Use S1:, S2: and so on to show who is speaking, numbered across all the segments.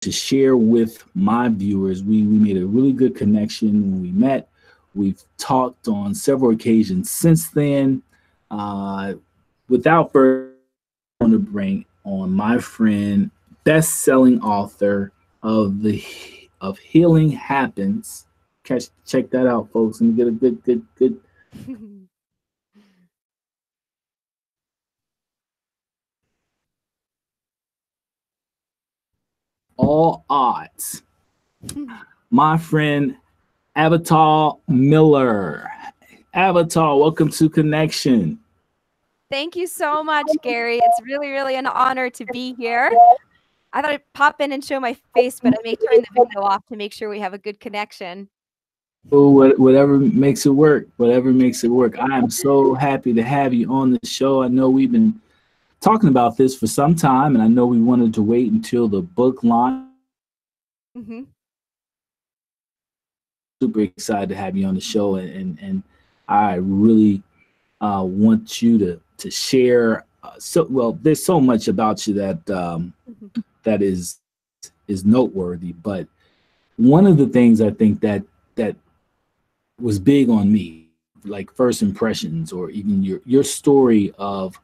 S1: to share with my viewers. We made a really good connection when we met. We've talked on several occasions since then. Uh, Without further, I want to bring on my friend, best-selling author of Healing Happens. Check that out, folks, and get a good. All odds. My friend Avital Miller. Avital, welcome to Connection.
S2: Thank you so much, Gary. It's really, really an honor to be here. I thought I'd pop in and show my face, but I may turn the video off to make sure we have a good connection.
S1: Oh, whatever makes it work. Whatever makes it work. I am so happy to have you on the show. I know we've been talking about this for some time, and I know we wanted to wait until the book launch.
S2: Mm-hmm.
S1: Super excited to have you on the show, and I really want you to share. There's so much about you that that is noteworthy, but one of the things I think that was big on me, like first impressions, or even your story of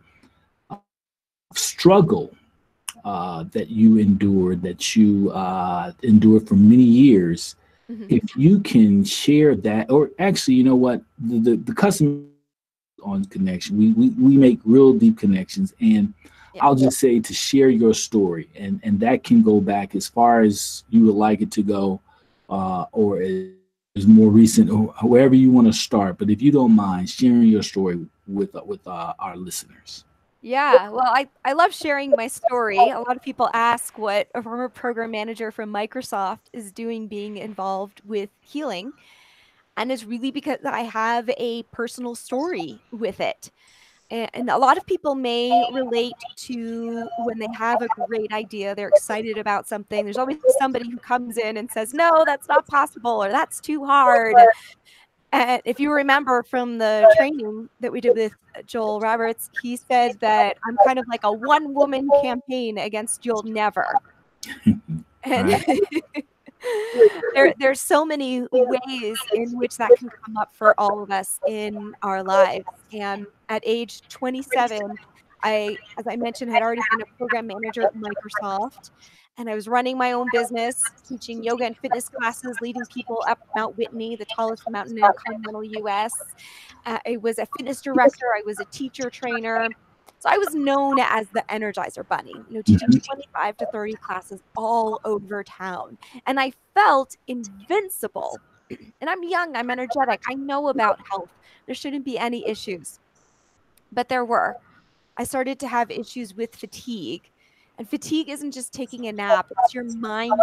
S1: struggle that you endured, that you endured for many years.
S2: Mm-hmm.
S1: If you can share that, or actually, you know what, the customer on connection, we make real deep connections, and
S2: Yeah.
S1: I'll just say to share your story, and that can go back as far as you would like it to go, or is more recent, or however you want to start. But if you don't mind sharing your story with our listeners.
S2: Yeah, well, I love sharing my story. A lot of people ask what a former program manager from Microsoft is doing being involved with healing. And it's really because I have a personal story with it. And a lot of people may relate to when they have a great idea, they're excited about something. There's always somebody who comes in and says, no, that's not possible, or that's too hard. And if you remember from the training that we did with Joel Roberts, he said that I'm kind of like a one-woman campaign against You'll Never. And
S1: Right.
S2: there's so many ways in which that can come up for all of us in our lives. And at age 27, as I mentioned, had already been a program manager at Microsoft. And I was running my own business, teaching yoga and fitness classes, leading people up Mount Whitney, the tallest mountain in continental US. I was a fitness director. I was a teacher trainer. So I was known as the Energizer Bunny, teaching 25 to 30 classes all over town. And I felt invincible. And I'm young, I'm energetic, I know about health. There shouldn't be any issues. But there were. I started to have issues with fatigue. And fatigue isn't just taking a nap, it's your mind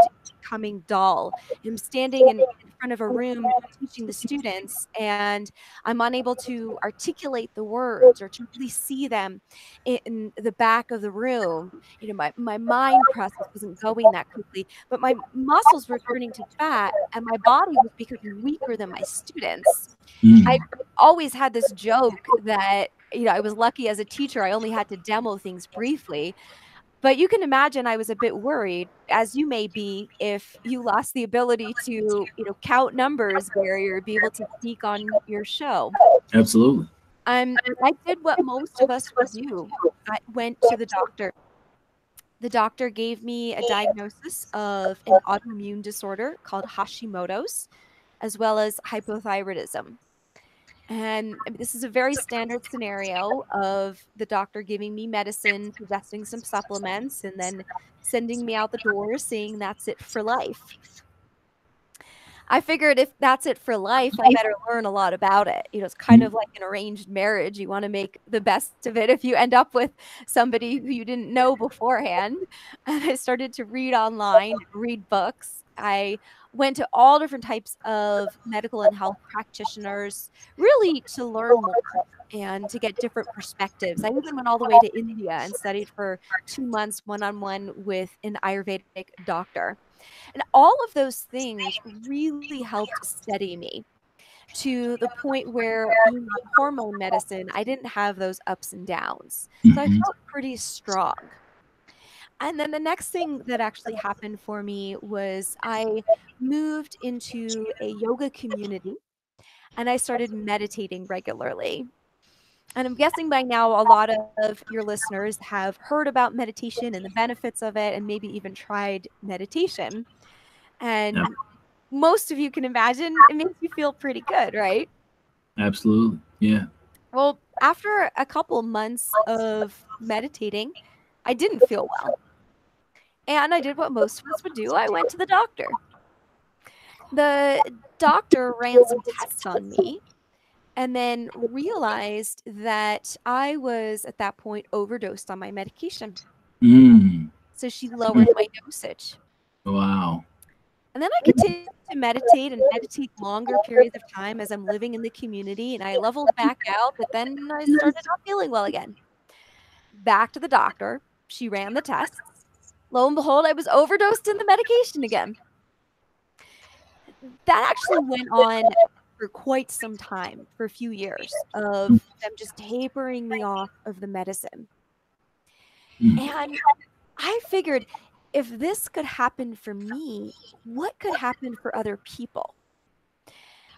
S2: becoming dull. I'm standing in front of a room teaching the students, and I'm unable to articulate the words or to really see them in the back of the room. My mind process wasn't going that quickly, but my muscles were turning to fat, and my body was becoming weaker than my students. I always had this joke that I was lucky as a teacher. I only had to demo things briefly. But you can imagine I was a bit worried, as you may be, if you lost the ability to, count numbers, Gary, or be able to speak on your show.
S1: Absolutely.
S2: I did what most of us would do. I went to the doctor. The doctor gave me a diagnosis of an autoimmune disorder called Hashimoto's, as well as hypothyroidism. And this is a very standard scenario of the doctor giving me medicine, suggesting some supplements, and then sending me out the door saying that's it for life. I figured if that's it for life, I better learn a lot about it. It's kind of like an arranged marriage. You want to make the best of it if you end up with somebody who you didn't know beforehand. And I started to read online, read books. I went to all different types of medical and health practitioners, really to learn more and to get different perspectives. I even went all the way to India and studied for 2 months one-on-one with an Ayurvedic doctor. And all of those things really helped steady me to the point where, being on hormone medicine, I didn't have those ups and downs. So I
S1: Mhm.
S2: felt pretty strong. And then the next thing that actually happened for me was I moved into a yoga community and I started meditating regularly. And I'm guessing by now a lot of your listeners have heard about meditation and the benefits of it and maybe even tried meditation.
S1: Yeah,
S2: And most of you can imagine it makes you feel pretty good, right?
S1: absolutely. Yeah.
S2: Well, after a couple months of meditating, I didn't feel well. And I did what most of us would do. I went to the doctor. The doctor ran some tests on me and then realized that I was at that point overdosed on my medication.
S1: Mm.
S2: So she lowered my dosage.
S1: Wow.
S2: And then I continued to meditate longer periods of time as I'm living in the community and I leveled back out, but then I started not feeling well again. Back to the doctor. She ran the tests. Lo and behold, I was overdosed in the medication again. That actually went on for quite some time, for a few years, of them just tapering me off of the medicine.
S1: Mm.
S2: And I figured if this could happen for me, what could happen for other people?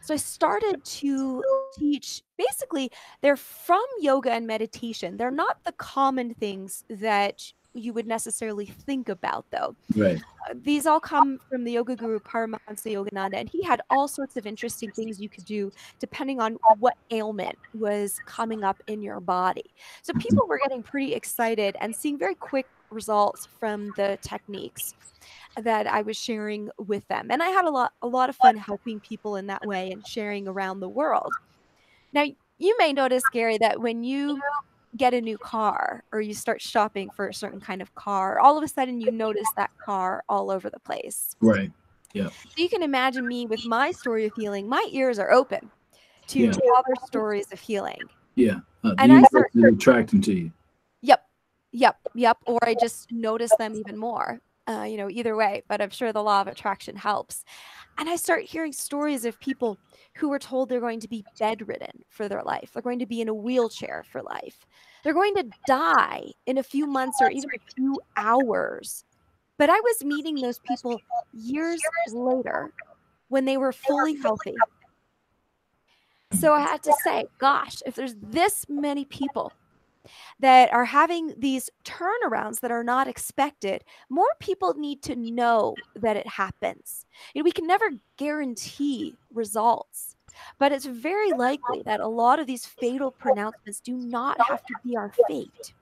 S2: So I started to teach basically, they're from yoga and meditation. They're not the common things that you would necessarily think about, though.
S1: Right.
S2: These all come from the yoga guru Paramahansa Yogananda, and he had all sorts of interesting things you could do depending on what ailment was coming up in your body. So people were getting pretty excited and seeing very quick results from the techniques that I was sharing with them. And I had a lot of fun helping people in that way and sharing around the world. Now, you may notice, Gary, that when you get a new car or you start shopping for a certain kind of car, all of a sudden you notice that car all over the place.
S1: Right. Yeah.
S2: So you can imagine me with my story of healing, my ears are open
S1: Yeah.
S2: to other stories of healing.
S1: Yeah. The
S2: And I
S1: universe
S2: start,
S1: is attracting to you.
S2: yep, yep. Or I just notice them even more. Either way, but I'm sure the law of attraction helps. And I start hearing stories of people who were told they're going to be bedridden for their life. They're going to be in a wheelchair for life. They're going to die in a few months or even a few hours. But I was meeting those people years later when they were fully healthy. So I had to say, gosh, if there's this many people that are having these turnarounds that are not expected, more people need to know that it happens. We can never guarantee results, but it's very likely that a lot of these fatal pronouncements do not have to be our fate.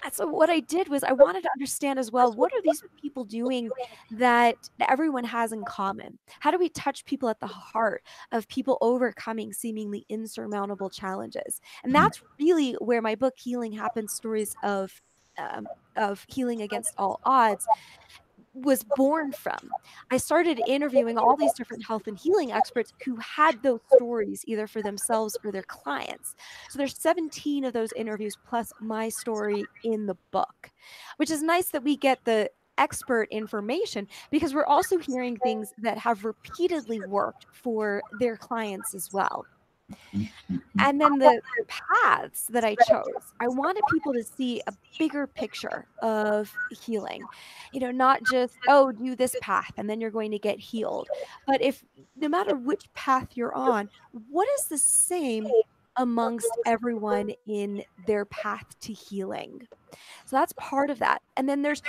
S2: And so what I did was I wanted to understand as well, what are these people doing that everyone has in common? How do we touch people at the heart of people overcoming seemingly insurmountable challenges? And
S1: Mhm.
S2: that's really where my book Healing Happens: Stories of Healing Against All Odds was born from. I started interviewing all these different health and healing experts who had those stories either for themselves or their clients. So there's 17 of those interviews plus my story in the book, which is nice that we get the expert information because we're also hearing things that have repeatedly worked for their clients as well. And then the paths that I chose, I wanted people to see a bigger picture of healing. Not just, oh, do this path and then you're going to get healed. But if no matter which path you're on, what is the same amongst everyone in their path to healing? So that's part of that. And then there's,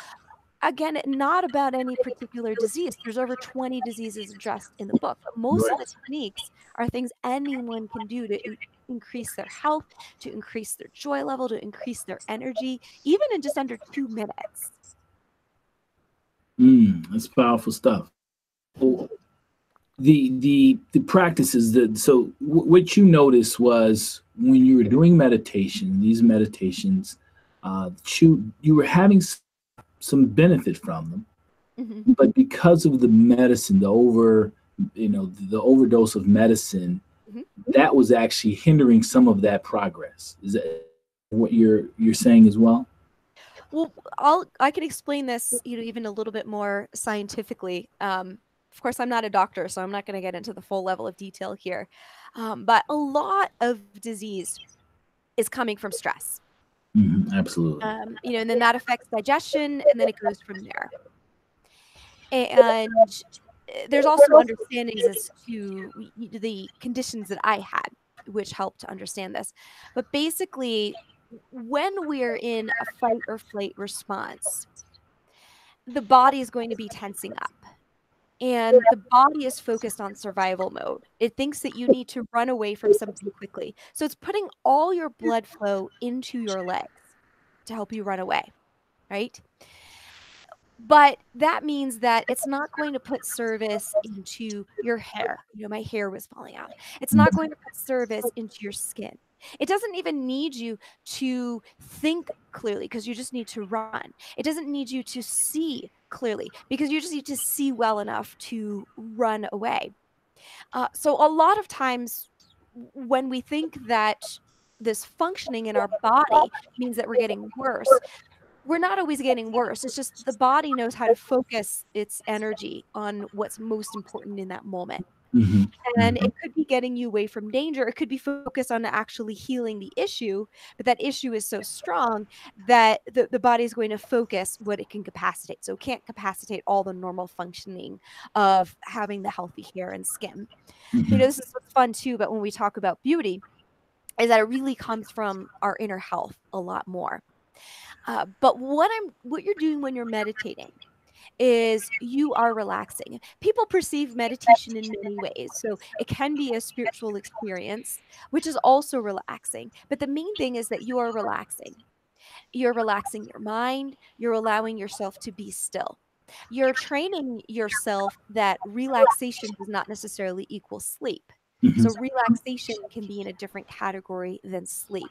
S2: again, not about any particular disease. There's over 20 diseases addressed in the book, but most of
S1: Right.
S2: the techniques are things anyone can do to increase their health, to increase their joy level, to increase their energy, even in just under 2 minutes.
S1: That's powerful stuff. Well, the practices that what you noticed was when you were doing meditation, these meditations, you were having some benefit from them,
S2: Mhm.
S1: but because of the medicine, the overdose of medicine,
S2: Mhm.
S1: that was actually hindering some of that progress. Is that what you're saying as well?
S2: Well, I can explain this, even a little bit more scientifically. Of course, I'm not a doctor, so I'm not going to get into the full level of detail here. But a lot of disease is coming from stress.
S1: Absolutely.
S2: And then that affects digestion, and then it goes from there. And there's also understandings as to the conditions that I had, which helped to understand this. But basically, when we're in a fight or flight response, the body is going to be tensing up. And the body is focused on survival mode. It thinks that you need to run away from something quickly. So it's putting all your blood flow into your legs to help you run away, right? But that means that it's not going to put service into your hair. My hair was falling out. It's not going to put service into your skin. It doesn't even need you to think clearly because you just need to run. It doesn't need you to see clearly because you just need to see well enough to run away. So a lot of times when we think that this functioning in our body means that we're getting worse, we're not always getting worse. It's just the body knows how to focus its energy on what's most important in that moment. And it could be getting you away from danger. It could be focused on actually healing the issue, but that issue is so strong that the body is going to focus what it can capacitate. So it can't capacitate all the normal functioning of having the healthy hair and skin. This is what's fun too, but when we talk about beauty, is that it really comes from our inner health a lot more. But what you're doing when you're meditating is you are relaxing. People perceive meditation in many ways. So it can be a spiritual experience, which is also relaxing. But the main thing is that you are relaxing. You're relaxing your mind. You're allowing yourself to be still. You're training yourself that relaxation does not necessarily equal sleep. So relaxation can be in a different category than sleep,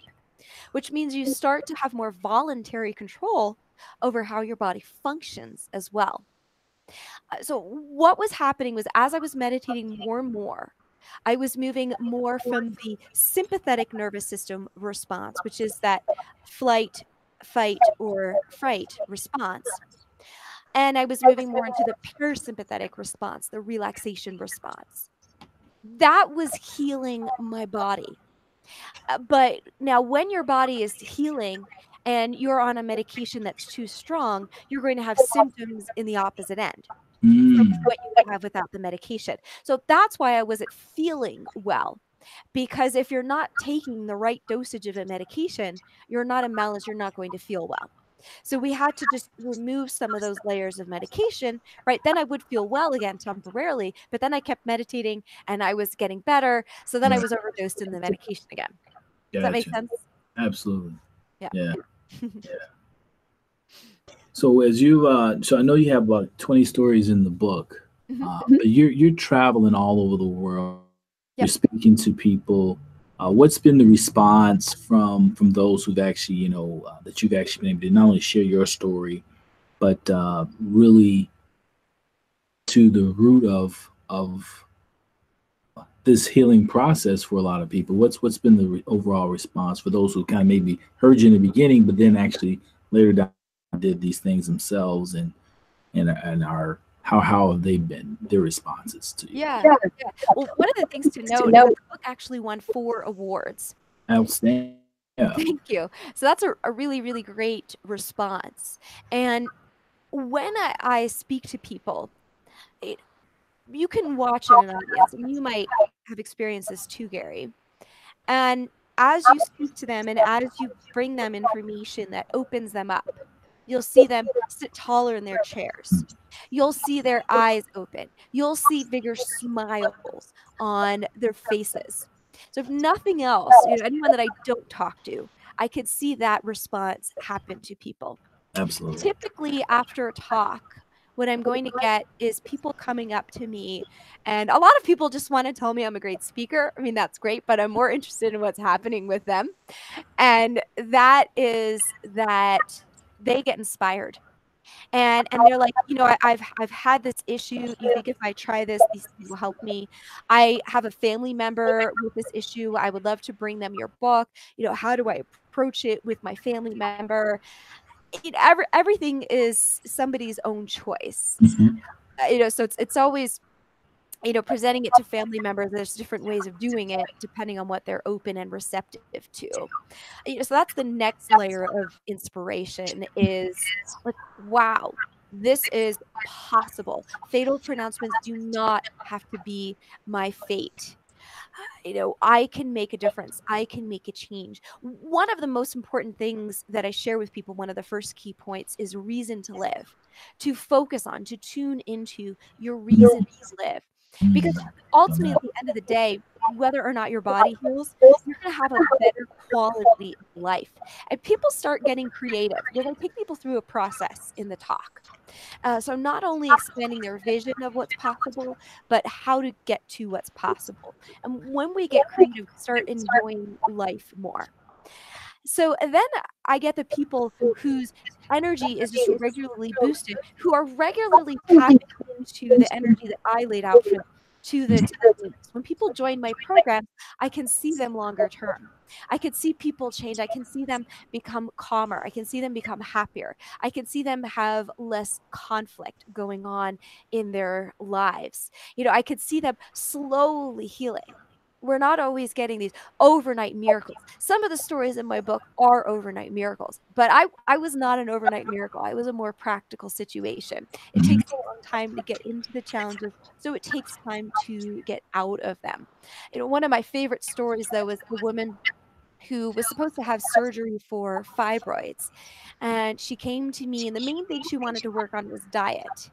S2: which means you start to have more voluntary control over how your body functions as well. So what was happening was as I was meditating more and more, I was moving more from the sympathetic nervous system response, which is that flight, fight, or fright response. And I was moving more into the parasympathetic response, the relaxation response. That was healing my body. But now, when your body is healing and you're on a medication that's too strong, you're going to have symptoms in the opposite end from what you would have without the medication. So that's why I wasn't feeling well. Because if you're not taking the right dosage of a medication, you're not in balance, you're not going to feel well. So we had to just remove some of those layers of medication, right? Then I would feel well again temporarily, but then I kept meditating and I was getting better. So then I was overdosed in the medication again. Does that make sense?
S1: Absolutely.
S2: Yeah.
S1: Yeah. So as you, so I know you have about 20 stories in the book, but you're traveling all over the world. You're speaking to people. What's been the response from those who've actually, that you've actually been able to not only share your story, but really to the root of this healing process for a lot of people? What's been the overall response for those who kind of maybe heard you in the beginning, but then actually later down did these things themselves and are how have they been their responses to you?
S2: Yeah. Well, one of the things to note is that the book actually won 4 awards.
S1: Outstanding. Yeah.
S2: Thank you. So that's a really, really great response. And when I speak to people, you can watch in an audience, and you might have experienced this too, Gary. And as you speak to them and as you bring them information that opens them up, you'll see them sit taller in their chairs. You'll see their eyes open. You'll see bigger smiles on their faces. So if nothing else, anyone that I don't talk to, I could see that response happen to people.
S1: Absolutely.
S2: Typically after a talk, what I'm going to get is people coming up to me, and a lot of people just want to tell me I'm a great speaker. I mean, that's great, but I'm more interested in what's happening with them. And that is that they get inspired. And they're like, I've had this issue. You think if I try this, these things will help me? I have a family member with this issue. I would love to bring them your book. How do I approach it with my family member? Everything is somebody's own choice. So it's always presenting it to family members. There's different ways of doing it depending on what they're open and receptive to. So that's the next layer of inspiration is like, wow, this is possible. Fatal pronouncements do not have to be my fate. I can make a difference. I can make a change. One of the most important things that I share with people, one of the first key points, is reason to live, to focus on, to tune into your reason to live. Because ultimately, at the end of the day, whether or not your body heals, you're going to have a better quality of life. And people start getting creative because I take people through a process in the talk. So not only expanding their vision of what's possible, but how to get to what's possible. And when we get creative, we start enjoying life more. So then I get the people whose energy is just regularly boosted, who are regularly tapping into the energy that I laid out for them, to the techniques. When people join my program, I can see them longer term. I can see people change. I can see them become calmer. I can see them become happier. I can see them have less conflict going on in their lives. I could see them slowly healing. We're not always getting these overnight miracles. Some of the stories in my book are overnight miracles, but I was not an overnight miracle. I was a more practical situation. It takes a long time to get into the challenges, so it takes time to get out of them. One of my favorite stories, though, was a woman who was supposed to have surgery for fibroids. And she came to me, and the main thing she wanted to work on was diet.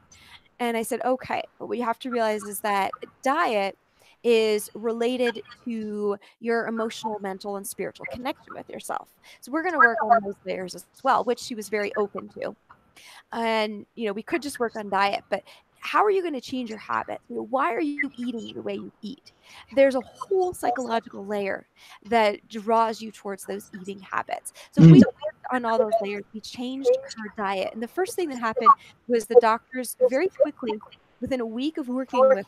S2: And I said, okay, but what you have to realize is that diet is related to your emotional, mental, and spiritual connection with yourself. So we're going to work on those layers as well, which she was very open to. And, we could just work on diet, but how are you going to change your habits? Why are you eating the way you eat? There's a whole psychological layer that draws you towards those eating habits. So we worked on all those layers. We changed her diet. And the first thing that happened was the doctors very quickly, within a week of working with her,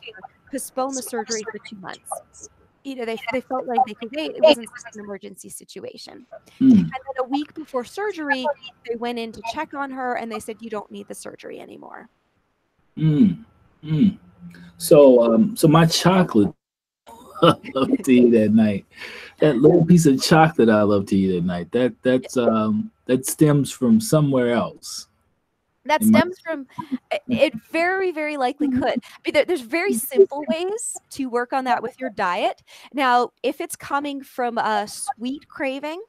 S2: postponed the surgery for 2 months. They felt like they could wait. It wasn't such an emergency situation. And then a week before surgery, they went in to check on her and they said, you don't need the surgery anymore.
S1: So my chocolate I love to eat at night. That little piece of chocolate I love to eat at night. That stems from somewhere else.
S2: That stems from it. Very, very likely could. There's very simple ways to work on that with your diet. Now, if it's coming from a sweet craving,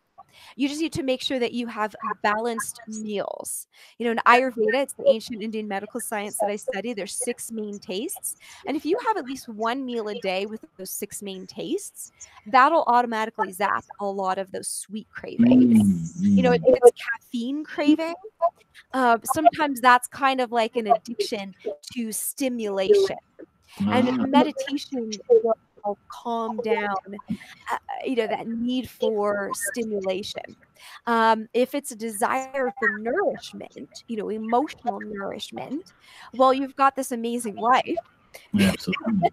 S2: you just need to make sure that you have balanced meals. In Ayurveda, it's the ancient Indian medical science that I study. There's 6 main tastes. And if you have at least 1 meal a day with those 6 main tastes, that'll automatically zap a lot of those sweet cravings. If it's caffeine craving, sometimes that's kind of like an addiction to stimulation. And meditation will calm down, that need for stimulation. If it's a desire for nourishment, emotional nourishment, well, you've got this amazing wife.
S1: Absolutely.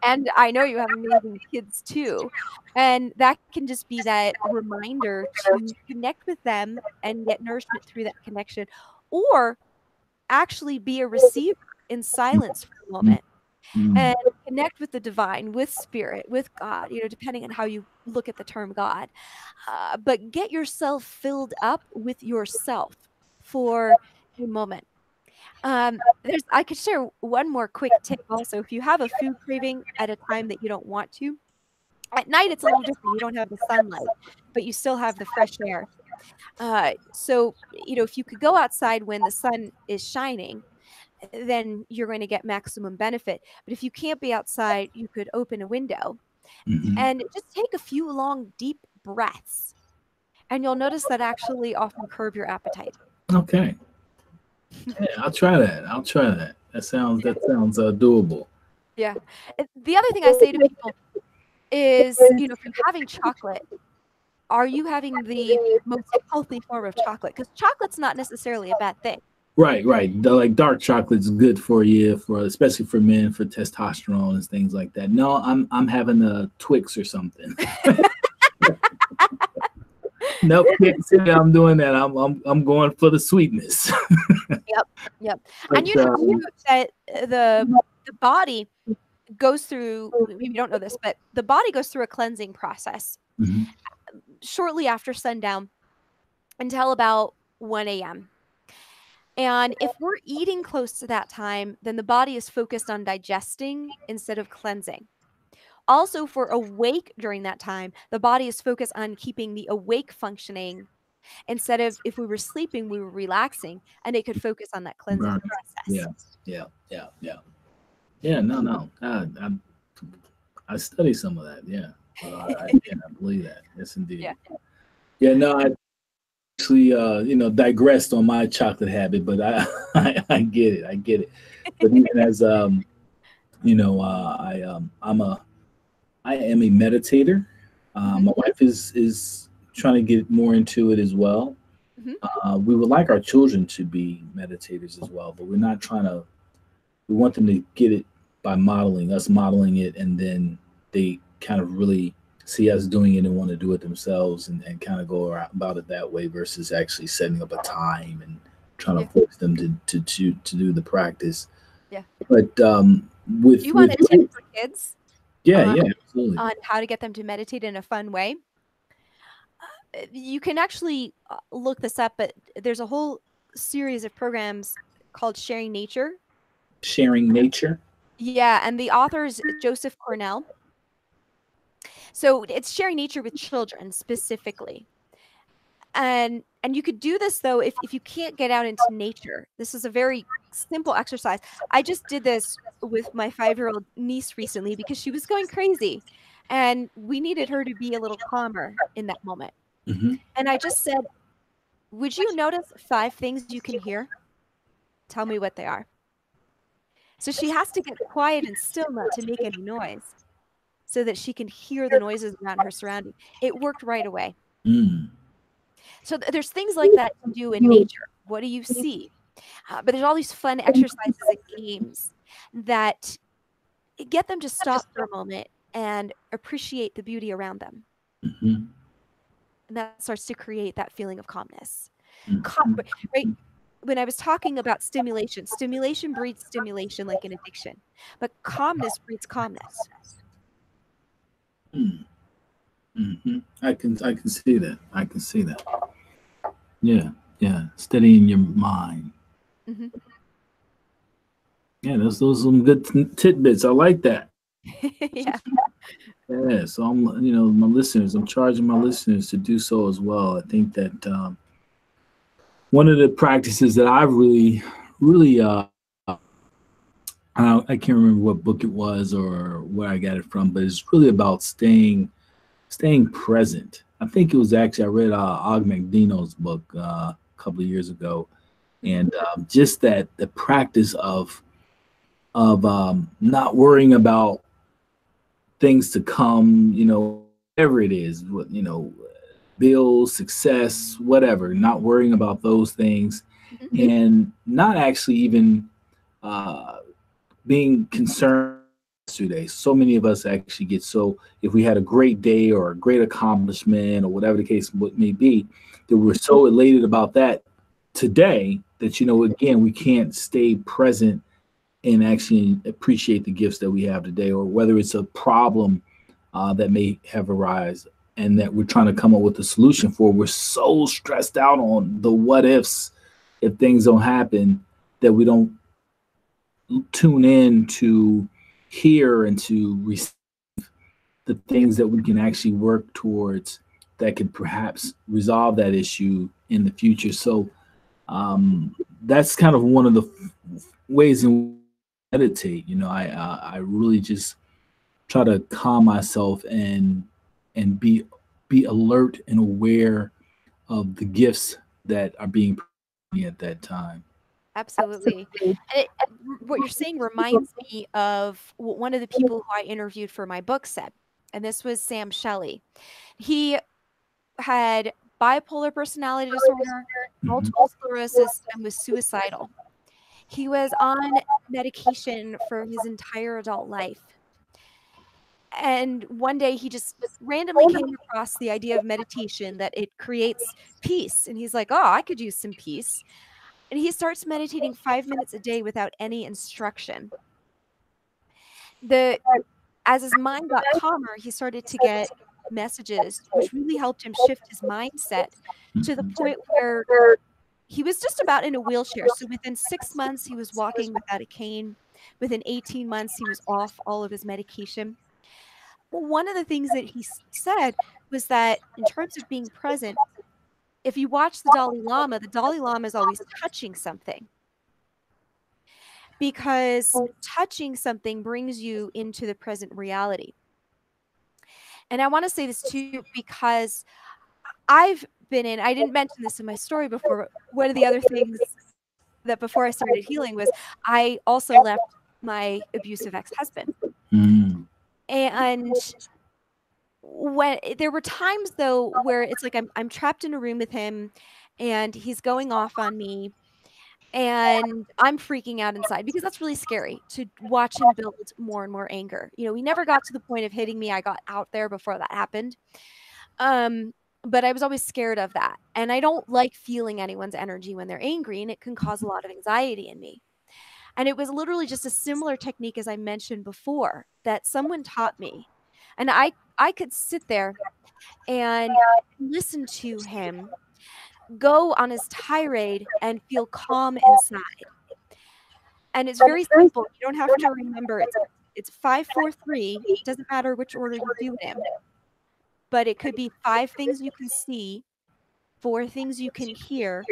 S2: And I know you have amazing kids too. And that can just be that reminder to connect with them and get nourishment through that connection, or actually be a receiver in silence for a moment and connect with the divine, with spirit, with God, depending on how you look at the term God. But get yourself filled up with yourself for a moment. I could share one more quick tip also. If you have a food craving at a time that you don't want to, at night it's a little different. You don't have the sunlight, but you still have the fresh air. So, if you could go outside when the sun is shining, then you're going to get maximum benefit. But if you can't be outside, you could open a window and just take a few long, deep breaths. And you'll notice that actually often curb your appetite.
S1: Okay. Yeah, I'll try that. That sounds doable.
S2: Yeah. The other thing I say to people is, if you're having chocolate, are you having the most healthy form of chocolate? Because chocolate's not necessarily a bad thing.
S1: Right. Like dark chocolate's good for you, especially for men, for testosterone and things like that. No, I'm having a Twix or something. Nope, can't say I'm doing that. I'm going for the sweetness.
S2: Yep. But, and that the body goes through, maybe you don't know this, but the body goes through a cleansing process shortly after sundown until about 1 a.m. And if we're eating close to that time, then the body is focused on digesting instead of cleansing. Also, if we're awake during that time, the body is focused on keeping the awake functioning instead of, if we were sleeping, we were relaxing, and it could focus on that cleansing
S1: Yeah,
S2: process.
S1: yeah. No. I study some of that. Yeah, so I believe that. Yes, indeed.
S2: Yeah.
S1: Yeah, no, I actually digressed on my chocolate habit, but I get it. I get it. But even as I am a meditator.
S2: Mhm.
S1: My wife is trying to get more into it as well.
S2: Mhm.
S1: We would like our children to be meditators as well, but we're not trying to. We want them to get it by modeling it, and then they kind of really see us doing it and want to do it themselves and kind of go about it that way versus actually setting up a time and trying
S2: Yeah.
S1: to force them to do the practice.
S2: Yeah.
S1: But
S2: Do you
S1: with
S2: want a tip for kids
S1: yeah,
S2: on
S1: yeah, absolutely.
S2: how to get them to meditate in a fun way? You can actually look this up, but there's a whole series of programs called Sharing Nature.
S1: Sharing nature.
S2: Yeah, and the author is Joseph Cornell. So it's sharing nature with children specifically. And you could do this though if you can't get out into nature. This is a very simple exercise. I just did this with my 5-year-old niece recently because she was going crazy and we needed her to be a little calmer in that moment.
S1: Hmm.
S2: And I just said, "Would you notice 5 things you can hear? Tell me what they are." So she has to get quiet and still not to make any noise so that she can hear the noises around her surrounding. It worked right away.
S1: Mm.
S2: So there's things like that to do in nature. What do you see? But there's all these fun exercises and games that get them to stop for a moment and appreciate the beauty around them.
S1: Hmm.
S2: And that starts to create that feeling of calmness.
S1: Hmm.
S2: Right? When I was talking about stimulation, stimulation breeds stimulation like an addiction, but calmness breeds calmness.
S1: Hmm. I can see that. I can see that. Yeah, yeah. Steadying your mind.
S2: Hmm.
S1: Yeah, those are some good tidbits. I like that.
S2: Yeah,
S1: Yeah, so my listeners, I'm charging my listeners to do so as well. I think that one of the practices that I've really, I can't remember what book it was or where I got it from, but it's really about staying present. I think it was actually I read Og Mandino's book a couple of years ago, and just that the practice of not worrying about things to come, whatever it is, bills, success, whatever, not worrying about those things
S2: hmm
S1: and not actually even uh, being concerned yesterday. So many of us actually get so, if we had a great day or a great accomplishment or whatever the case may be, that we're so elated about that today that, again, we can't stay present and actually appreciate the gifts that we have today, or whether it's a problem that may have arisen and that we're trying to come up with a solution for. We're so stressed out on the what ifs if things don't happen that we don't tune in to hear and to receive the things that we can actually work towards that could perhaps resolve that issue in the future. So that's kind of one of the ways in which I meditate. I really just try to calm myself and be alert and aware of the gifts that are being presented to me at that time.
S2: absolutely. And what you're saying reminds me of what one of the people who I interviewed for my book said, and this was Sam Shelley. He had bipolar personality disorder,
S1: Mhm.
S2: multiple sclerosis, and was suicidal. He was on medication for his entire adult life. And one day he just randomly came across the idea of meditation, that it creates peace. And he's like, "Oh, I could use some peace." And he starts meditating 5 minutes a day without any instruction. the as his mind got calmer, he started to get messages, which really helped him shift his mindset to the point where he was just about in a wheelchair. So within 6 months, he was walking without a cane. Within 18 months, he was off all of his medication. Well, one of the things that he said was that in terms of being present, if you watch the Dalai Lama is always touching something because touching something brings you into the present reality. And I want to say this too because I've been in, I didn't mention this in my story before, but one of the other things that before I started healing was I also left my abusive ex-husband.
S1: Mm.
S2: And when there were times though where it's like I'm trapped in a room with him and he's going off on me and I'm freaking out inside because that's really scary to watch him build more and more anger. You know, he never got to the point of hitting me. I got out there before that happened. Um, but I was always scared of that. And I don't like feeling anyone's energy when they're angry, and it can cause a lot of anxiety in me. And it was literally just a similar technique as I mentioned before that someone taught me. And I could sit there and listen to him go on his tirade and feel calm inside. And it's very simple. You don't have to remember it's 5, 4, 3. Doesn't matter which order you do it in. But it could be 5 things you can see, 4 things you can hear,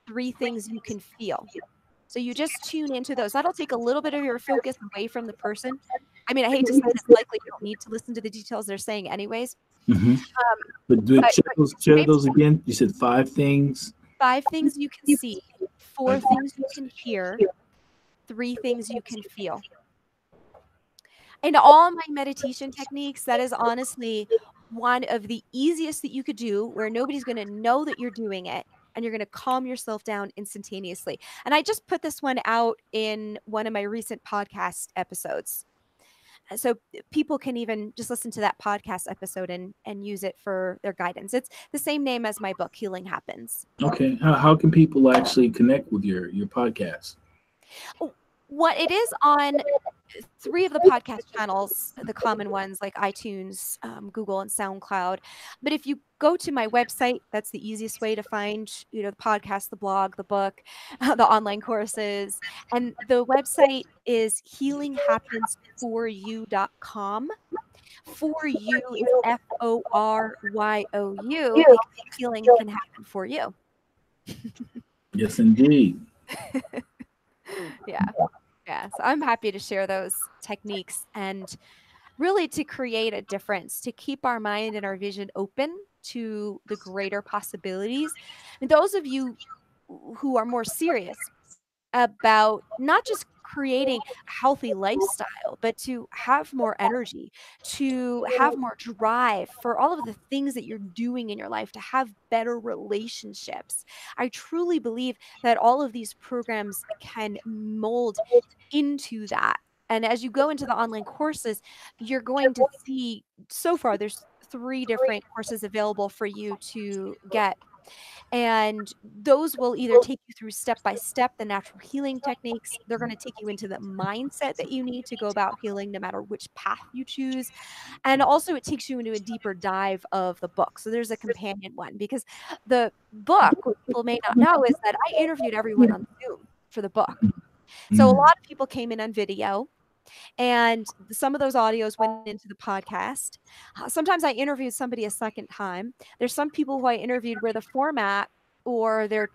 S2: 3 things you can feel. So you just tune into those. That'll take a little bit of your focus away from the person. I mean, I hate to say this, likely you don't need to listen to the details they're saying anyways.
S1: Mm-hmm. But share those again. You said 5 things.
S2: 5 things you can see, 4 things you can hear, 3 things you can feel. And all my meditation techniques, that is honestly one of the easiest that you could do where nobody's going to know that you're doing it and you're going to calm yourself down instantaneously. And I just put this one out in one of my recent podcast episodes. So people can even just listen to that podcast episode and use it for their guidance. It's the same name as my book, Healing Happens.
S1: Okay. How can people actually connect with your podcast?
S2: What it is on 3 of the podcast channels, the common ones like iTunes, Google, and SoundCloud. But if you go to my website, that's the easiest way to find, you know, the podcast, the blog, the book, the online courses. And the website is healinghappensforyou.com. For you is FORYOU because healing can happen for you.
S1: Yes, indeed.
S2: Yeah. Yeah. So I'm happy to share those techniques and really to create a difference, to keep our mind and our vision open to the greater possibilities. And those of you who are more serious about not just creating a healthy lifestyle, but to have more energy, to have more drive for all of the things that you're doing in your life, to have better relationships. I truly believe that all of these programs can mold into that. And as you go into the online courses, you're going to see so far there's 3 different courses available for you to get. And those will either take you through step by step the natural healing techniques. They're going to take you into the mindset that you need to go about healing no matter which path you choose. And also it takes you into a deeper dive of the book. So there's a companion one because the book, what people may not know, is that I interviewed everyone on Zoom for the book. So a lot of people came in on video. And some of those audios went into the podcast. Sometimes I interviewed somebody a second time. There's some people who I interviewed where the format or their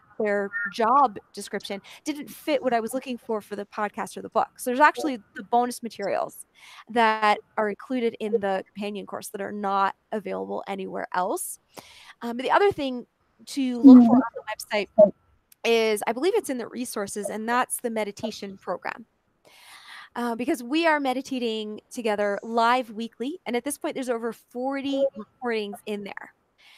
S2: job description didn't fit what I was looking for the podcast or the book. So there's actually the bonus materials that are included in the companion course that are not available anywhere else. But the other thing to look for on the website is, I believe it's in the resources, and that's the meditation program. Because we are meditating together live weekly. And at this point, there's over 40 recordings in there.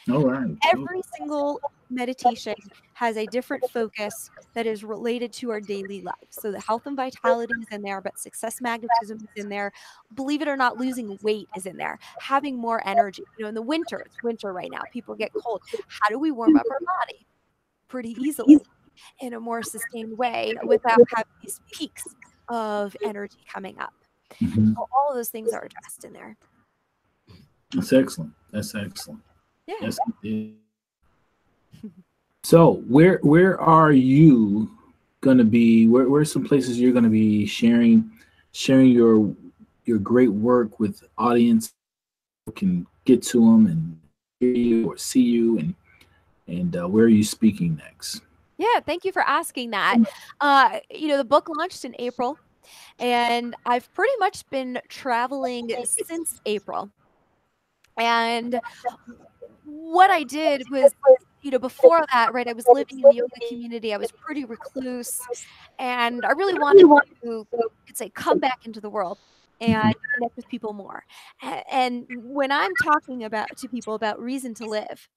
S1: All right.
S2: Every single meditation has a different focus that is related to our daily life. So the health and vitality is in there, but success magnetism is in there. Believe it or not, losing weight is in there. Having more energy. You know, in the winter, it's winter right now. People get cold. How do we warm up our body? Pretty easily in a more sustained way without having these peaks of energy coming up.
S1: Mhm.
S2: All of those things are addressed in there.
S1: That's excellent. That's excellent.
S2: Yeah.
S1: Yes, indeed. So where are you gonna be? Where's some places you're gonna be sharing your great work with audience who can get to them and hear you or see you, and where are you speaking next?
S2: Yeah, thank you for asking that. The book launched in April, and I've pretty much been traveling since April. And what I did was, before that, right, I was living in the yoga community. I was pretty recluse, and I really wanted to, you could say, come back into the world and
S1: Mhm.
S2: connect with people more. And when I'm talking about to people about reason to live,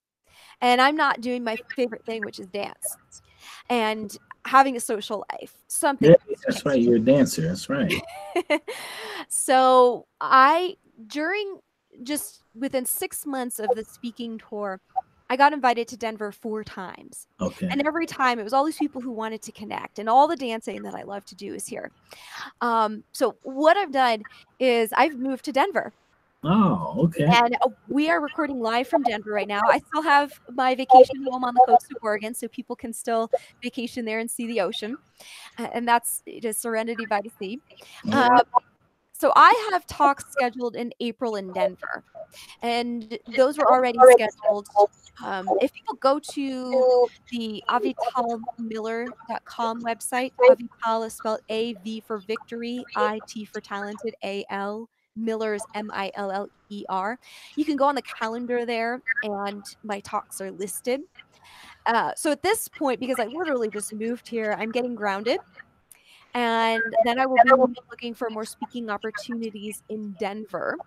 S2: and I'm not doing my favorite thing, which is dance and having a social life, something
S1: Yeah,
S2: has
S1: that's right. You're a dancer. That's right.
S2: changed. So during just within 6 months of the speaking tour, I got invited to Denver 4 times.
S1: Okay.
S2: And every time it was all these people who wanted to connect, and all the dancing that I love to do is here. So what I've done is I've moved to Denver.
S1: Oh, okay.
S2: And we are recording live from Denver right now. I still have my vacation home on the coast of Oregon, so people can still vacation there and see the ocean. And that's just Serenity by the Sea.
S1: Oh,
S2: Uh,
S1: wow.
S2: so I have talks scheduled in April in Denver, and those were already scheduled. If people go to the avitalmiller.com website, Avital is spelled A-V for victory, I-T for talented, A-L. Miller is Miller. You can go on the calendar there, and my talks are listed. So at this point, because I literally just moved here, I'm getting grounded. And then I will be looking for more speaking opportunities in Denver,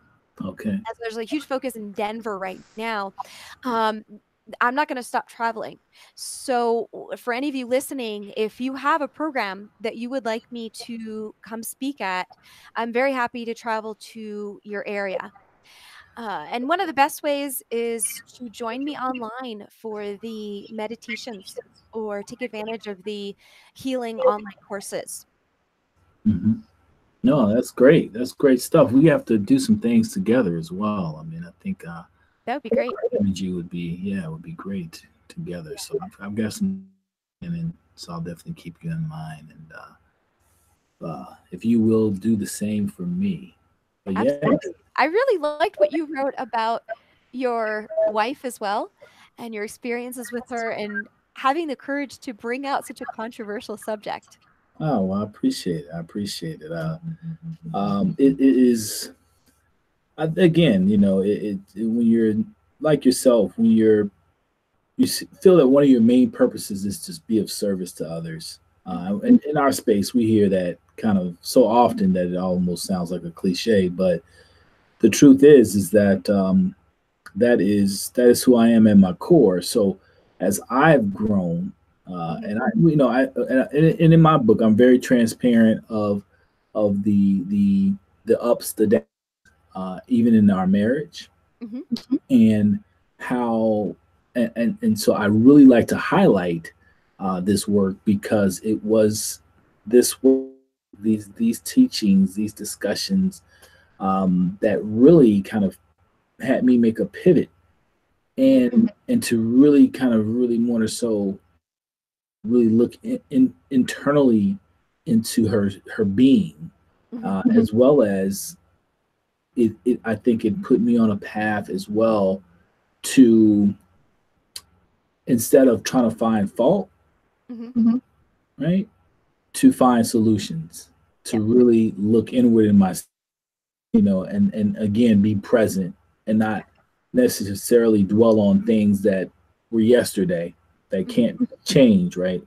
S1: Okay.
S2: as there's a huge focus in Denver right now. Um, I'm not going to stop traveling. So, for any of you listening, if you have a program that you would like me to come speak at, I'm very happy to travel to your area. And one of the best ways is to join me online for the meditations or take advantage of the healing online courses.
S1: Hmm. No, that's great. That's great stuff. We have to do some things together as well. I mean, I think
S2: That would be great.
S1: energy would be, yeah, it would be great together. So I've got some, and so I'll definitely keep you in mind. And if you will do the same for me. But yeah,
S2: Absolutely. I really liked what you wrote about your wife as well and your experiences with her and having the courage to bring out such a controversial subject.
S1: oh, well, I appreciate it. I appreciate it. It is again, when you're like yourself, when feel that one of your main purposes is to be of service to others. And in our space, we hear that kind of so often that it almost sounds like a cliche. But the truth is that that is who I am at my core. So as I've grown,
S2: Mhm.
S1: and and in my book, I'm very transparent of the ups, the downs, even in our marriage,
S2: Mhm.
S1: and how and so I really like to highlight this work because it was this work, these teachings, these discussions that really kind of had me make a pivot
S2: Mhm.
S1: and to really kind of really more so really look internally into her being,
S2: Mhm.
S1: as well as I think it put me on a path as well to, instead of trying to find fault,
S2: Mhm.
S1: right, to find solutions, to
S2: Yep.
S1: really look inward in myself, and again be present and not necessarily dwell on things that were yesterday that
S2: Mhm.
S1: can't change, right?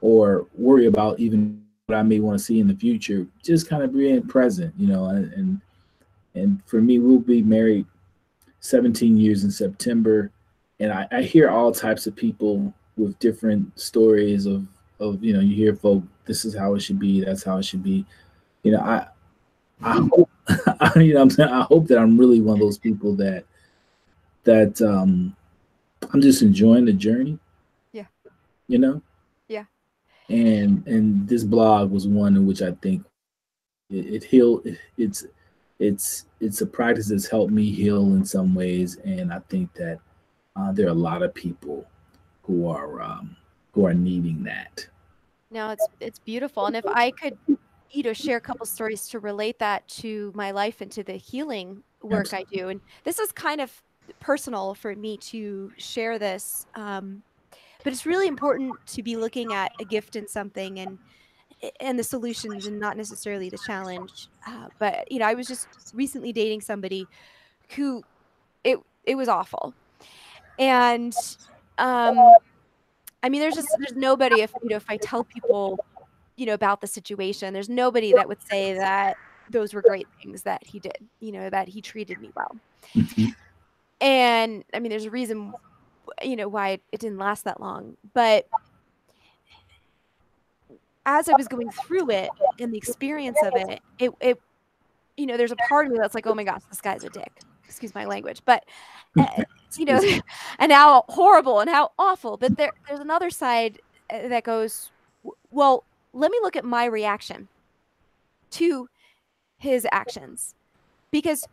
S1: Or worry about even what I may want to see in the future. Just kind of being present, and for me, we'll be married 17 years in September, and I hear all types of people with different stories of you hear folk, this is how it should be, that's how it should be. You know, I hope I'm saying, I hope that I'm really one of those people that I'm just enjoying the journey,
S2: Yeah.
S1: you know.
S2: Yeah.
S1: And this blog was one in which I think it heal. It's a practice that's helped me heal in some ways, and I think that there are a lot of people who are needing that.
S2: No, it's beautiful. And if I could, share a couple stories to relate that to my life and to the healing work I
S1: Absolutely.
S2: do. And this is kind of personal for me to share this. But it's really important to be looking at a gift in something and the solutions and not necessarily the challenge. But I was just recently dating somebody who it was awful. And um I mean there's nobody, if I tell people about the situation, there's nobody that would say that those were great things that he did, that he treated me well.
S1: Hmm.
S2: And I mean there's a reason why it didn't last that long. But as I was going through it and the experience of it there's a part of me that's like, "Oh my gosh, this guy's a dick." Excuse my language, but, uh, you know,
S1: It's
S2: and how horrible and how awful, but there's another side, that goes, Well, let me look at my reaction to his actions." Because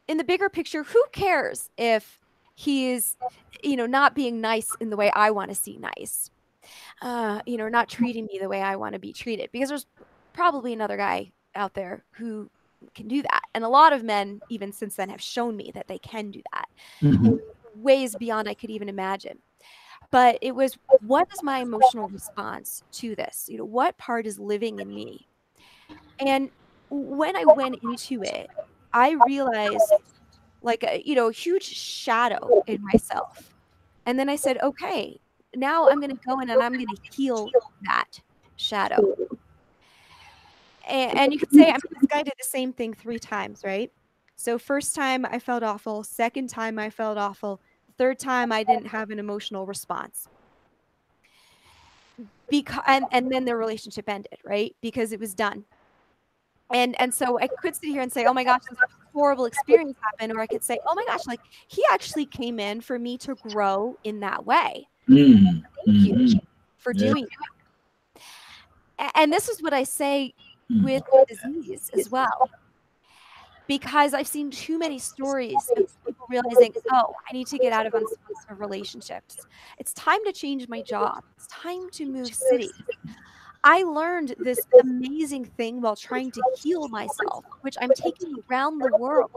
S2: in the bigger picture, who cares if he's, not being nice in the way I wanna see nice? Not treating me the way I wanna be treated, because there's probably another guy out there who can do that. And a lot of men, even since then, have shown me that they can do that in
S1: hmm
S2: ways beyond I could even imagine. But it was, what is my emotional response to this? What part is living in me? And when I went into it, I realized, like, a huge shadow in myself. And then I said, "Okay, now I'm gonna go in and I'm gonna heal that shadow." And you could say, I mean, this guy did the same thing 3 times, right? So first time I felt awful, second time I felt awful, third time I didn't have an emotional response. And then their relationship ended, right? Because it was done. And so I could sit here and say, "Oh my gosh, this horrible experience happened," or I could say, "Oh my gosh, like, he actually came in for me to grow in that way.
S1: hmm
S2: Thank you
S1: hmm
S2: for
S1: Yeah.
S2: doing and this is what I say with
S1: Mm.
S2: disease as well, because I've seen too many stories of people realizing, "Oh, I need to get out of unsuccessful relationships. It's time to change my job. It's time to move cities. I learned this amazing thing while trying to heal myself, which I'm taking around the world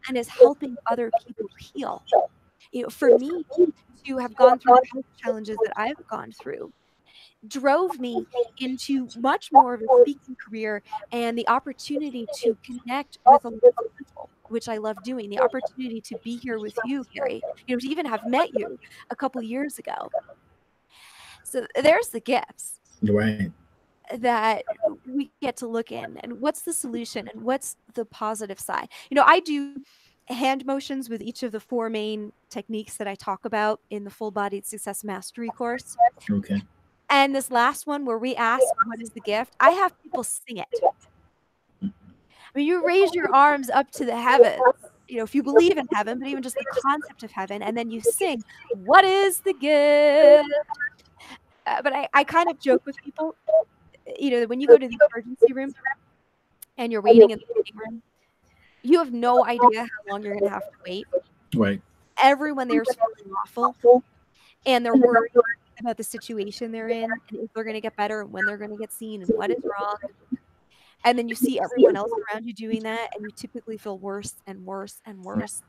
S2: and is helping other people heal." For me to have gone through the health challenges that I've gone through drove me into much more of a speaking career and the opportunity to connect with a lot of people, which I love doing. The opportunity to be here with you, Gary, to even have met you a couple years ago. So there's the gifts
S1: Right.
S2: that we get to look in, and what's the solution and what's the positive side. I do hand motions with each of the 4 main techniques that I talk about in the Full Bodied Success Mastery course.
S1: Okay.
S2: And this last one where we ask, "What is the gift?" I have people sing it. I mean, you raise your arms up to the heavens, if you believe in heaven, but even just the concept of heaven, and then you sing, "What is the gift?" But I kind of joke with people, that when you go to the emergency room and you're waiting in the waiting room, you have no idea how long you're gonna have to wait.
S1: Right.
S2: Everyone there is feeling awful, and they're worried about the situation they're in, and if they're gonna get better, and when they're gonna get seen, and what is wrong. And then you see everyone else around you doing that, and you typically feel worse and worse and worse.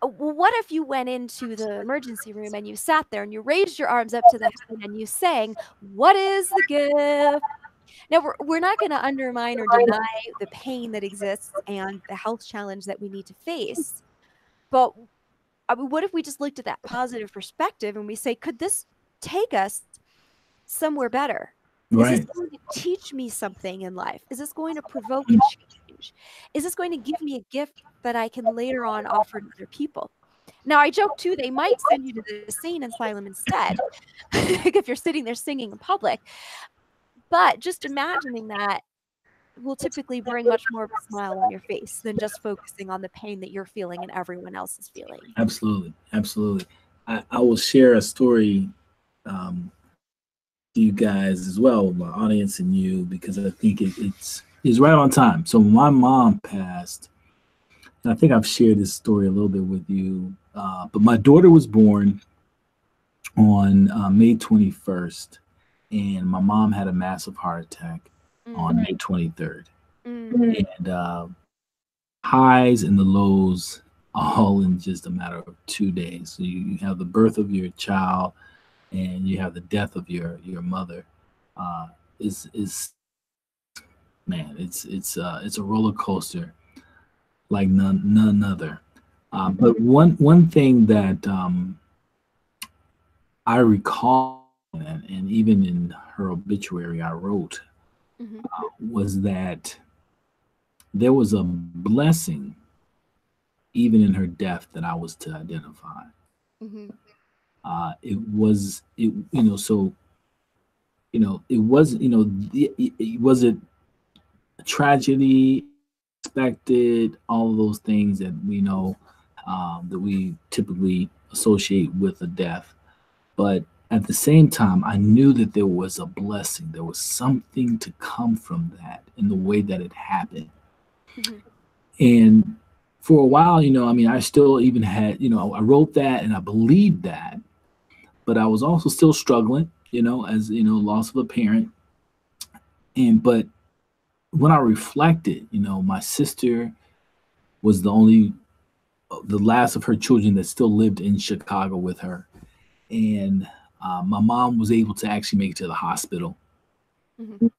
S2: Well, what if you went into the emergency room and you sat there and you raised your arms up to the heaven and you sang, "What is the gift?" Now, we're not gonna undermine or deny the pain that exists and the health challenge that we need to face, but, I mean, what if we just looked at that positive perspective and we say, "Could this take us somewhere better? Is this
S1: Right.
S2: going to teach me something in life? Is this going to provoke a change? Is this going to give me a gift that I can later on offer to other people?" Now, I joke too, they might send you to the insane asylum instead if you're sitting there singing in public, but just imagining that will typically bring much more of a smile on your face than just focusing on the pain that you're feeling and everyone else is feeling.
S1: Absolutely. Absolutely. I will share a story. Um, you guys as well, my audience and you, because I think it's right on time. So my mom passed, and I think I've shared this story a little bit with you. But my daughter was born on May 21st, and my mom had a massive heart attack on May 23rd.
S2: Mm.
S1: And highs and the lows all in just a matter of 2 days. So you have the birth of your child and you have the death of your mother. Uh, is man, it's a roller coaster like none other. But one thing that I recall, and even in her obituary I wrote,
S2: Mhm.
S1: was that there was a blessing even in her death that I was to identify.
S2: Mhm.
S1: So it wasn't, was it a tragedy, expected, all of those things that we know, that we typically associate with a death. But at the same time, I knew that there was a blessing. There was something to come from that in the way that it happened.
S2: Mhm.
S1: And for a while, I mean, I still even had, I wrote that and I believed that, but I was also still struggling, as loss of a parent. And but when I reflected, my sister was the last of her children that still lived in Chicago with her, and my mom was able to actually make it to the hospital.
S2: Mhm.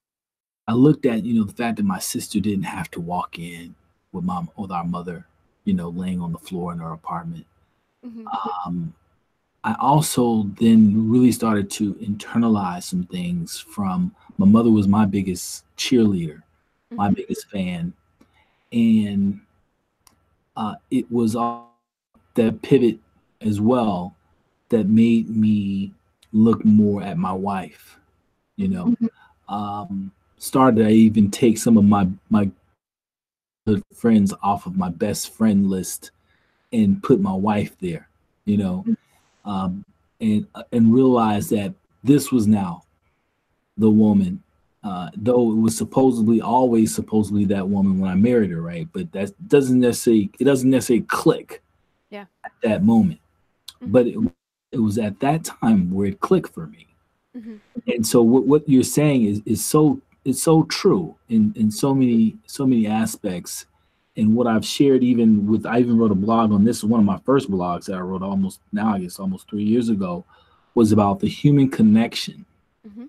S1: I looked at the fact that my sister didn't have to walk in with our mother, laying on the floor in her apartment.
S2: Mhm.
S1: Um, I also then really started to internalize some things from my mother was my biggest cheerleader, my
S2: Mhm.
S1: biggest fan, and it was all that pivot as well that made me look more at my wife. You
S2: Mhm.
S1: know, started to even take some of my good friends off of my best friend list and put my wife there. You
S2: Mhm.
S1: know, um, and realize that this was now the woman. Though it was supposedly that woman when I married her, right? But that doesn't necessarily click
S2: Yeah.
S1: at that moment.
S2: Mhm.
S1: But it was at that time where it clicked for me.
S2: Mhm.
S1: And so what you're saying is so true in so many aspects. And what I've shared, I even wrote a blog on this. One of my first blogs that I wrote almost 3 years ago, was about the human connection
S2: Mhm.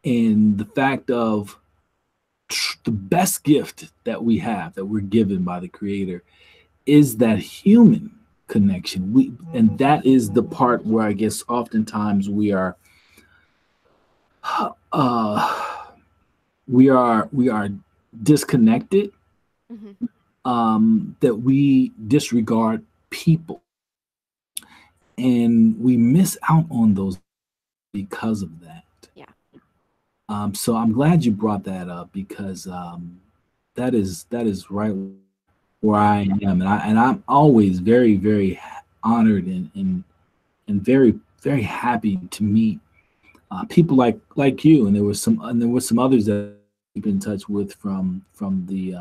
S1: and the fact of the best gift that we have, that we're given by the creator, is that human connection. And that is the part where I guess oftentimes uh we are disconnected,
S2: Mhm.
S1: that we disregard people, and we miss out on those because of that.
S2: Yeah.
S1: So I'm glad you brought that up, because that is right where I am, and I'm always very, very honored and very, very happy to meet people like you. And there were some others that I keep in touch with from the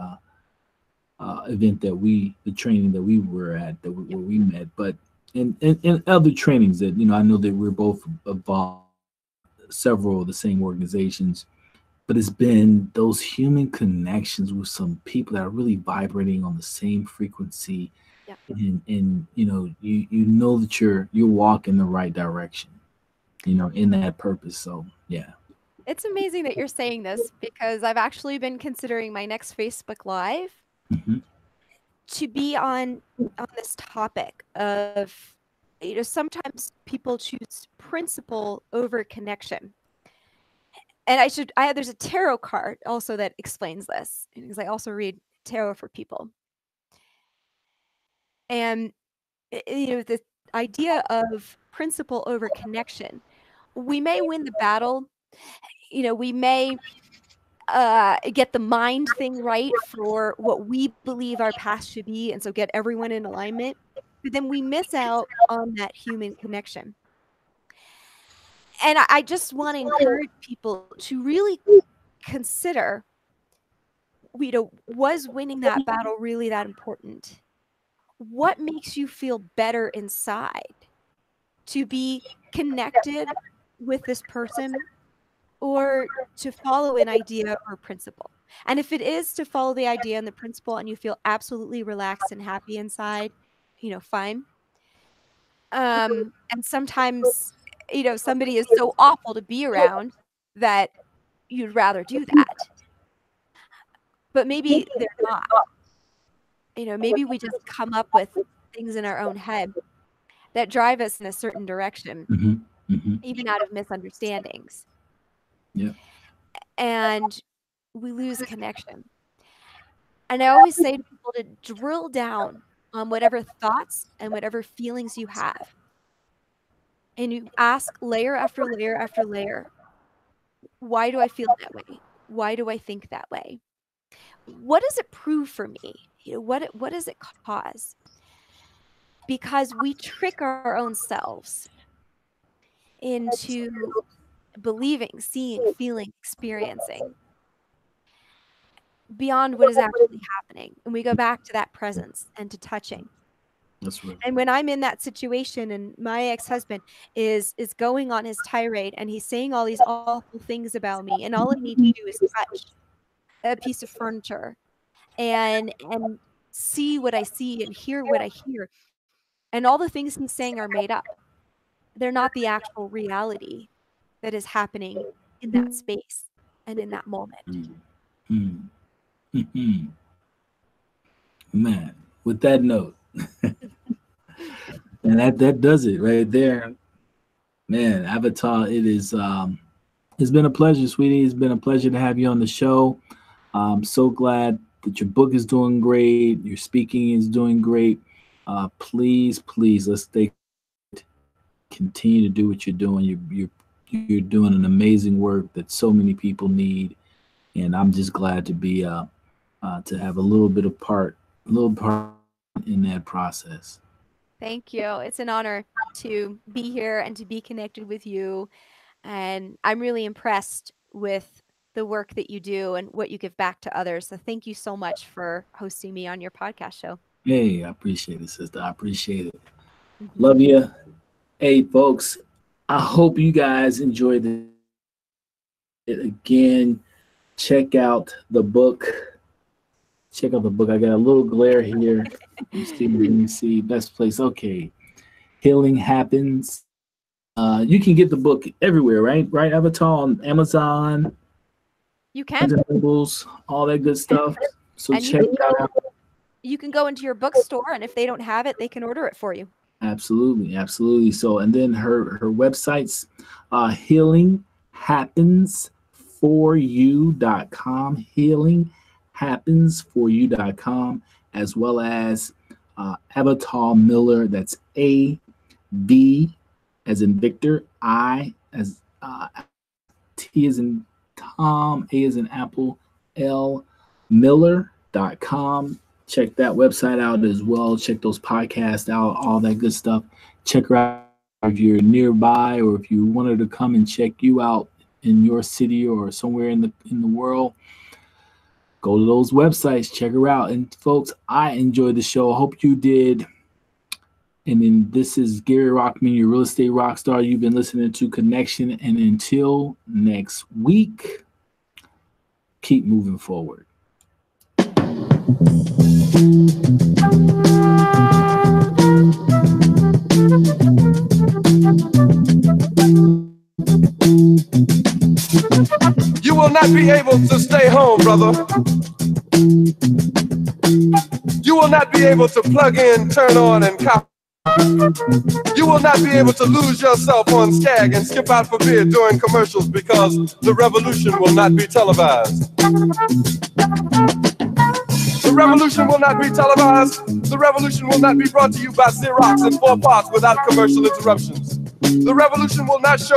S1: training that we were at, where we met. But and other trainings that I know that we're both involved in several of the same organizations. But it's been those human connections with some people that are really vibrating on the same frequency,
S2: Yeah.
S1: and you know that you're walking the right direction, in that purpose. So yeah.
S2: It's amazing that you're saying this because I've actually been considering my next Facebook Live
S1: Hmm.
S2: to be on this topic of, sometimes people choose principle over connection. And there's a tarot card also that explains this because I also read tarot for people. And the idea of principle over connection. We may win the battle, we may get the mind thing right for what we believe our past should be, and so get everyone in alignment. But then we miss out on that human connection. And I just want to encourage people to really consider, was winning that battle really that important? What makes you feel better inside? To be connected with this person, or to follow an idea or principle? And if it is to follow the idea and the principle and you feel absolutely relaxed and happy inside, fine. And sometimes, somebody is so awful to be around that you'd rather do that. But maybe they're not. Maybe we just come up with things in our own head that drive us in a certain direction, even out of misunderstandings.
S1: Yeah.
S2: And we lose connection. And I always say to people to drill down on whatever thoughts and whatever feelings you have. And you ask layer after layer after layer, why do I feel that way? Why do I think that way? What does it prove for me? What does it cause? Because we trick our own selves into believing, seeing, feeling, experiencing beyond what is actually happening. And we go back to that presence and to touching.
S1: That's right.
S2: And when I'm in that situation and my ex-husband is going on his tirade and he's saying all these awful things about me, and all I need to do is touch a piece of furniture and see what I see and hear what I hear. And all the things he's saying are made up. They're not the actual reality that is happening in that space and in that moment.
S1: Man, with that note, and that does it right there. Man, Avital, it's been a pleasure, sweetie. It's been a pleasure to have you on the show. I'm so glad that your book is doing great. Your speaking is doing great. Please, let's continue to do what you're doing. You're doing an amazing work that so many people need, and I'm just glad to be to have a little part in that process.
S2: Thank you. It's an honor to be here and to be connected with you, and I'm really impressed with the work that you do and what you give back to others. So thank you so much for hosting me on your podcast show.
S1: Hey, I appreciate it, sister. I appreciate it. Love you. Hey, folks, I hope you guys enjoyed it. Again, check out the book. I got a little glare here. Let me see. Best place. Okay. Healing Happens. You can get the book everywhere, right? Avital, on Amazon.
S2: You can.
S1: All that good stuff. So
S2: and
S1: check that out.
S2: You can go into your bookstore, and if they don't have it, they can order it for you.
S1: Absolutely. So, and then her websites, healinghappensforyou.com, healinghappensforyou.com, as well as Avital Miller. That's A-V as in Victor, I as T as in Tom, A as in Apple, L, Miller.com. Check that website out as well. Check those podcasts out, all that good stuff. Check her out if you're nearby, or if you wanted to come and check you out in your city or somewhere in the world. Go to those websites, check her out. And folks, I enjoyed the show. I hope you did. And then this is Gary Rockman, your real estate rock star. You've been listening to Connection. And until next week, keep moving forward.
S3: You will not be able to stay home, brother. You will not be able to plug in, turn on, and copy. You will not be able to lose yourself on Skag and skip out for beer during commercials, because the revolution will not be televised. The revolution will not be televised. The revolution will not be brought to you by Xerox in 4 parts without commercial interruptions. The revolution will not show